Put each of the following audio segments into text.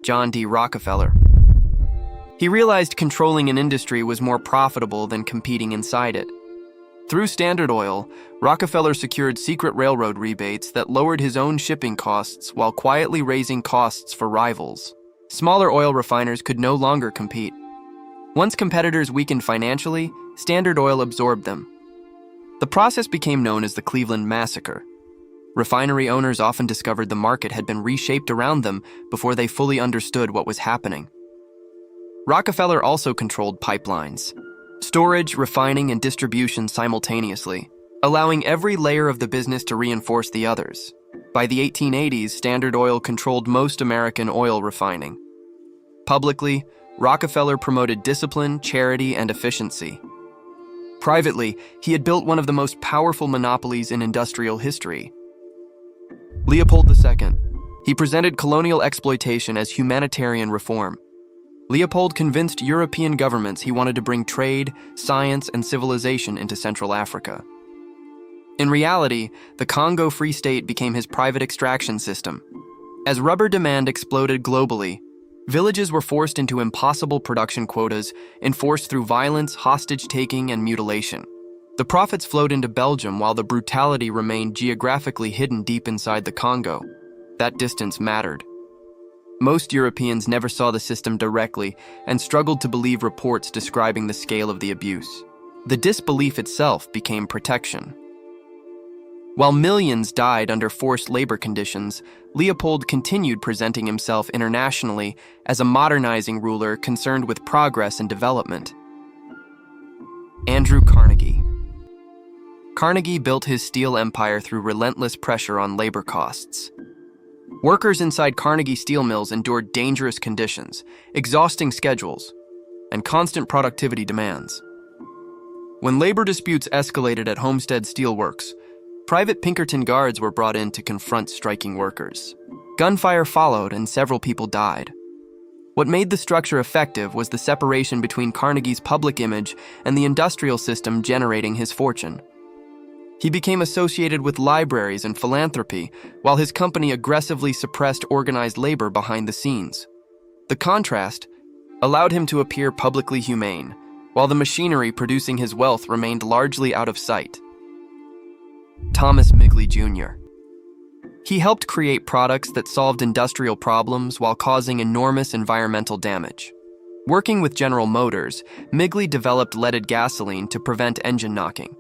John D. Rockefeller. He realized controlling an industry was more profitable than competing inside it. Through Standard Oil, Rockefeller secured secret railroad rebates that lowered his own shipping costs while quietly raising costs for rivals. Smaller oil refiners could no longer compete. Once competitors weakened financially, Standard Oil absorbed them. The process became known as the Cleveland Massacre. Refinery owners often discovered the market had been reshaped around them before they fully understood what was happening. Rockefeller also controlled pipelines, storage, refining, and distribution simultaneously, allowing every layer of the business to reinforce the others. By the 1880s, Standard Oil controlled most American oil refining. Publicly, Rockefeller promoted discipline, charity, and efficiency. Privately, he had built one of the most powerful monopolies in industrial history. Leopold the Second. He presented colonial exploitation as humanitarian reform. Leopold convinced European governments he wanted to bring trade, science, and civilization into Central Africa. In reality, the Congo Free State became his private extraction system. As rubber demand exploded globally, villages were forced into impossible production quotas enforced through violence, hostage-taking, and mutilation. The profits flowed into Belgium while the brutality remained geographically hidden deep inside the Congo. That distance mattered. Most Europeans never saw the system directly and struggled to believe reports describing the scale of the abuse. The disbelief itself became protection. While millions died under forced labor conditions, Leopold continued presenting himself internationally as a modernizing ruler concerned with progress and development. Andrew Carnegie. Carnegie built his steel empire through relentless pressure on labor costs. Workers inside Carnegie steel mills endured dangerous conditions, exhausting schedules, and constant productivity demands. When labor disputes escalated at Homestead Steelworks, private Pinkerton guards were brought in to confront striking workers. Gunfire followed and several people died. What made the structure effective was the separation between Carnegie's public image and the industrial system generating his fortune. He became associated with libraries and philanthropy, while his company aggressively suppressed organized labor behind the scenes. The contrast allowed him to appear publicly humane, while the machinery producing his wealth remained largely out of sight. Thomas Migley Jr. He helped create products that solved industrial problems while causing enormous environmental damage. Working with General Motors, Migley developed leaded gasoline to prevent engine knocking.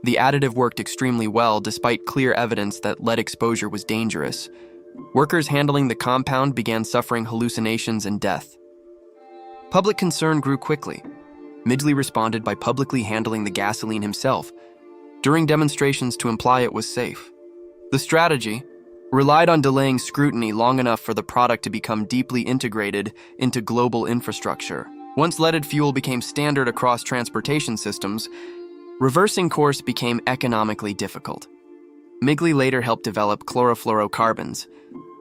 The additive worked extremely well despite clear evidence that lead exposure was dangerous. Workers handling the compound began suffering hallucinations and death. Public concern grew quickly. Migley responded by publicly handling the gasoline himself, during demonstrations to imply it was safe. The strategy relied on delaying scrutiny long enough for the product to become deeply integrated into global infrastructure. Once leaded fuel became standard across transportation systems, reversing course became economically difficult. Migley later helped develop chlorofluorocarbons,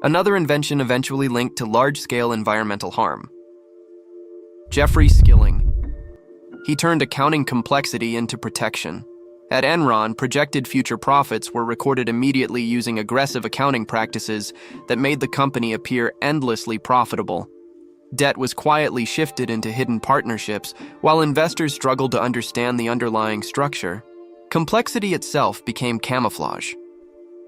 another invention eventually linked to large-scale environmental harm. Jeffrey Skilling. He turned accounting complexity into protection. At Enron, projected future profits were recorded immediately using aggressive accounting practices that made the company appear endlessly profitable. Debt was quietly shifted into hidden partnerships, while investors struggled to understand the underlying structure. Complexity itself became camouflage.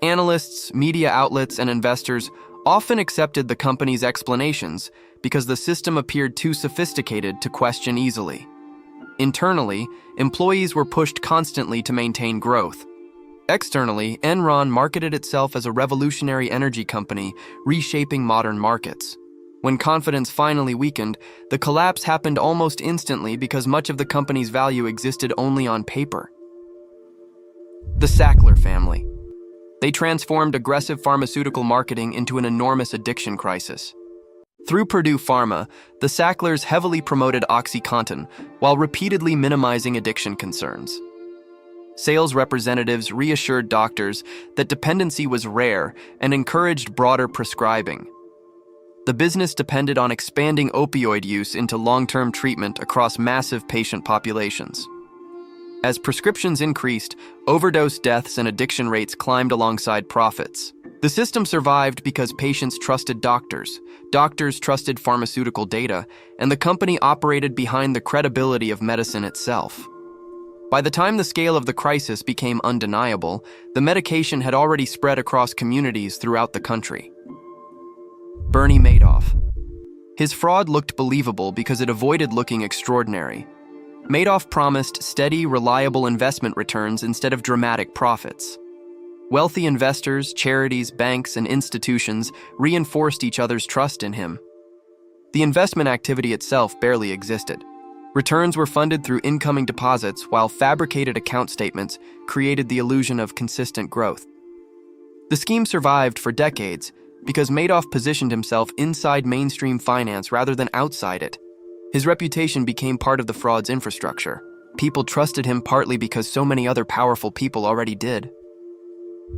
Analysts, media outlets, and investors often accepted the company's explanations because the system appeared too sophisticated to question easily. Internally, employees were pushed constantly to maintain growth. Externally, Enron marketed itself as a revolutionary energy company, reshaping modern markets. When confidence finally weakened, the collapse happened almost instantly because much of the company's value existed only on paper. The Sackler family. They transformed aggressive pharmaceutical marketing into an enormous addiction crisis. Through Purdue Pharma, the Sacklers heavily promoted OxyContin while repeatedly minimizing addiction concerns. Sales representatives reassured doctors that dependency was rare and encouraged broader prescribing. The business depended on expanding opioid use into long-term treatment across massive patient populations. As prescriptions increased, overdose deaths and addiction rates climbed alongside profits. The system survived because patients trusted doctors, doctors trusted pharmaceutical data, and the company operated behind the credibility of medicine itself. By the time the scale of the crisis became undeniable, the medication had already spread across communities throughout the country. Bernie Madoff. His fraud looked believable because it avoided looking extraordinary. Madoff promised steady, reliable investment returns instead of dramatic profits. Wealthy investors, charities, banks, and institutions reinforced each other's trust in him. The investment activity itself barely existed. Returns were funded through incoming deposits, while fabricated account statements created the illusion of consistent growth. The scheme survived for decades because Madoff positioned himself inside mainstream finance rather than outside it. His reputation became part of the fraud's infrastructure. People trusted him partly because so many other powerful people already did.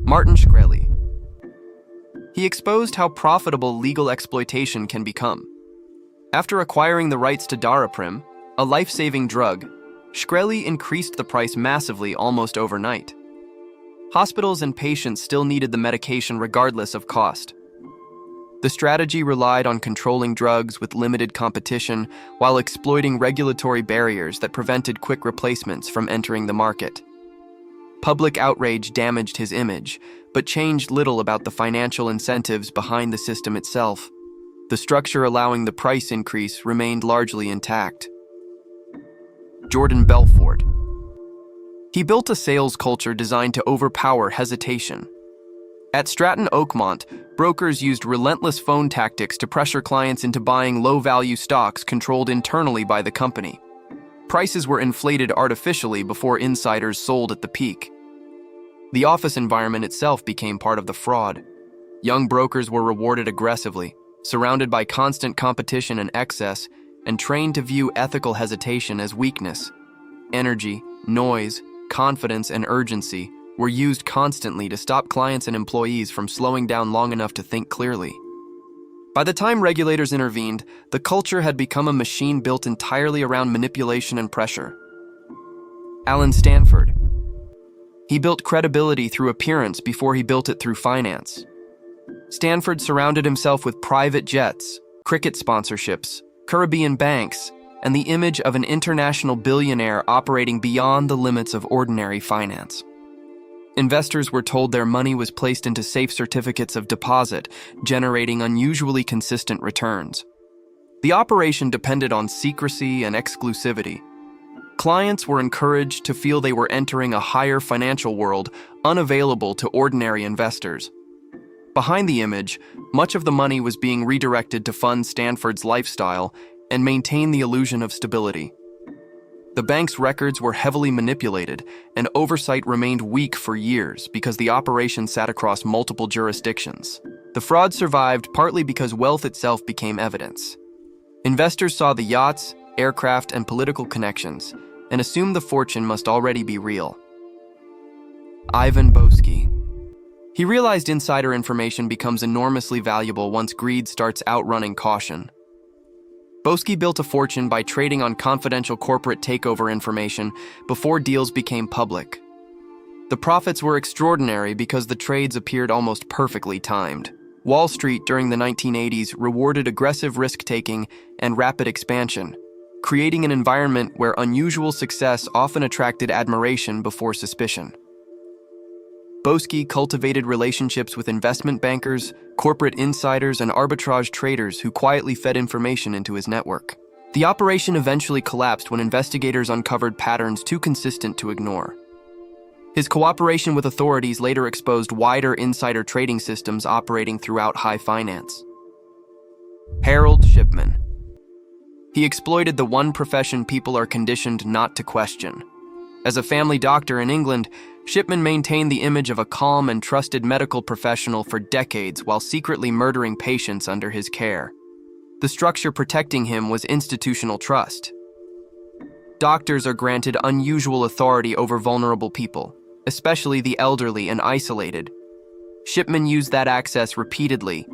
Martin Shkreli. He exposed how profitable legal exploitation can become. After acquiring the rights to Daraprim, a life-saving drug, Shkreli increased the price massively almost overnight. Hospitals and patients still needed the medication regardless of cost. The strategy relied on controlling drugs with limited competition while exploiting regulatory barriers that prevented quick replacements from entering the market. Public outrage damaged his image, but changed little about the financial incentives behind the system itself. The structure allowing the price increase remained largely intact. Jordan Belfort. He built a sales culture designed to overpower hesitation. At Stratton Oakmont, brokers used relentless phone tactics to pressure clients into buying low-value stocks controlled internally by the company. Prices were inflated artificially before insiders sold at the peak. The office environment itself became part of the fraud. Young brokers were rewarded aggressively, surrounded by constant competition and excess, and trained to view ethical hesitation as weakness. Energy, noise, confidence, and urgency were used constantly to stop clients and employees from slowing down long enough to think clearly. By the time regulators intervened, the culture had become a machine built entirely around manipulation and pressure. Alan Stanford. He built credibility through appearance before he built it through finance. Stanford surrounded himself with private jets, cricket sponsorships, Caribbean banks, and the image of an international billionaire operating beyond the limits of ordinary finance. Investors were told their money was placed into safe certificates of deposit, generating unusually consistent returns. The operation depended on secrecy and exclusivity. Clients were encouraged to feel they were entering a higher financial world unavailable to ordinary investors. Behind the image, much of the money was being redirected to fund Stanford's lifestyle and maintain the illusion of stability. The bank's records were heavily manipulated, and oversight remained weak for years because the operation sat across multiple jurisdictions. The fraud survived partly because wealth itself became evidence. Investors saw the yachts, aircraft, and political connections, and assumed the fortune must already be real. Ivan Boesky. He realized insider information becomes enormously valuable once greed starts outrunning caution. Boesky built a fortune by trading on confidential corporate takeover information before deals became public. The profits were extraordinary because the trades appeared almost perfectly timed. Wall Street during the 1980s rewarded aggressive risk-taking and rapid expansion, creating an environment where unusual success often attracted admiration before suspicion. Boesky cultivated relationships with investment bankers, corporate insiders, and arbitrage traders who quietly fed information into his network. The operation eventually collapsed when investigators uncovered patterns too consistent to ignore. His cooperation with authorities later exposed wider insider trading systems operating throughout high finance. Harold Shipman. He exploited the one profession people are conditioned not to question. As a family doctor in England, Shipman maintained the image of a calm and trusted medical professional for decades while secretly murdering patients under his care. The structure protecting him was institutional trust. Doctors are granted unusual authority over vulnerable people, especially the elderly and isolated. Shipman used that access repeatedly.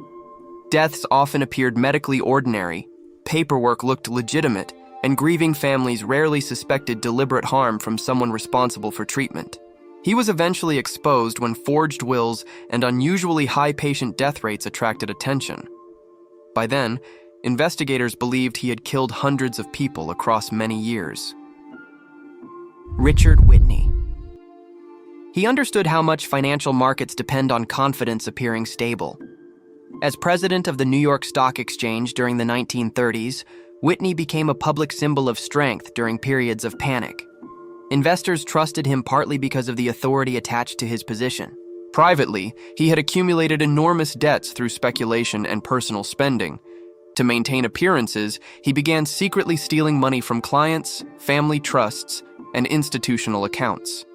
Deaths often appeared medically ordinary, paperwork looked legitimate, and grieving families rarely suspected deliberate harm from someone responsible for treatment. He was eventually exposed when forged wills and unusually high patient death rates attracted attention. By then, investigators believed he had killed hundreds of people across many years. Richard Whitney. He understood how much financial markets depend on confidence appearing stable. As president of the New York Stock Exchange during the 1930s, Whitney became a public symbol of strength during periods of panic. Investors trusted him partly because of the authority attached to his position. Privately, he had accumulated enormous debts through speculation and personal spending. To maintain appearances, he began secretly stealing money from clients, family trusts, and institutional accounts.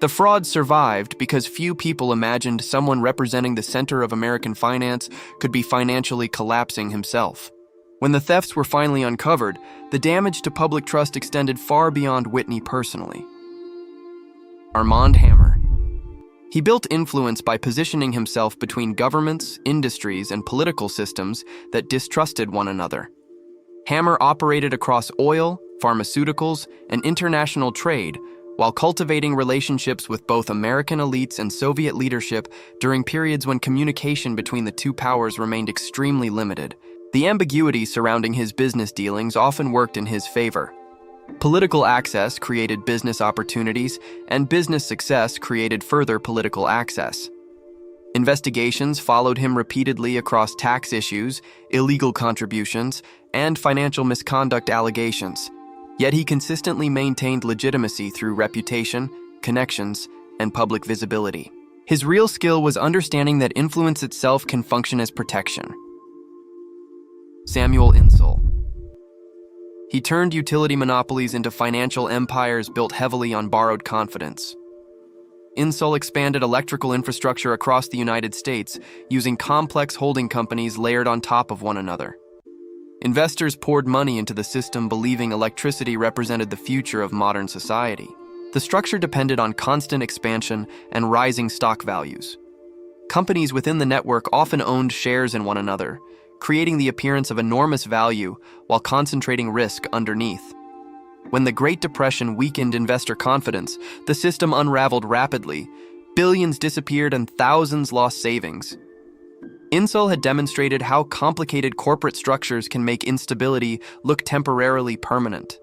The fraud survived because few people imagined someone representing the center of American finance could be financially collapsing himself. When the thefts were finally uncovered, the damage to public trust extended far beyond Whitney personally. Armand Hammer. He built influence by positioning himself between governments, industries, and political systems that distrusted one another. Hammer operated across oil, pharmaceuticals, and international trade, while cultivating relationships with both American elites and Soviet leadership during periods when communication between the two powers remained extremely limited. The ambiguity surrounding his business dealings often worked in his favor. Political access created business opportunities, and business success created further political access. Investigations followed him repeatedly across tax issues, illegal contributions, and financial misconduct allegations. Yet he consistently maintained legitimacy through reputation, connections, and public visibility. His real skill was understanding that influence itself can function as protection. Samuel Insull. He turned utility monopolies into financial empires built heavily on borrowed confidence. Insull expanded electrical infrastructure across the United States using complex holding companies layered on top of one another. Investors poured money into the system believing electricity represented the future of modern society. The structure depended on constant expansion and rising stock values. Companies within the network often owned shares in one another, creating the appearance of enormous value while concentrating risk underneath. When the Great Depression weakened investor confidence, the system unraveled rapidly. Billions disappeared and thousands lost savings. Insull had demonstrated how complicated corporate structures can make instability look temporarily permanent.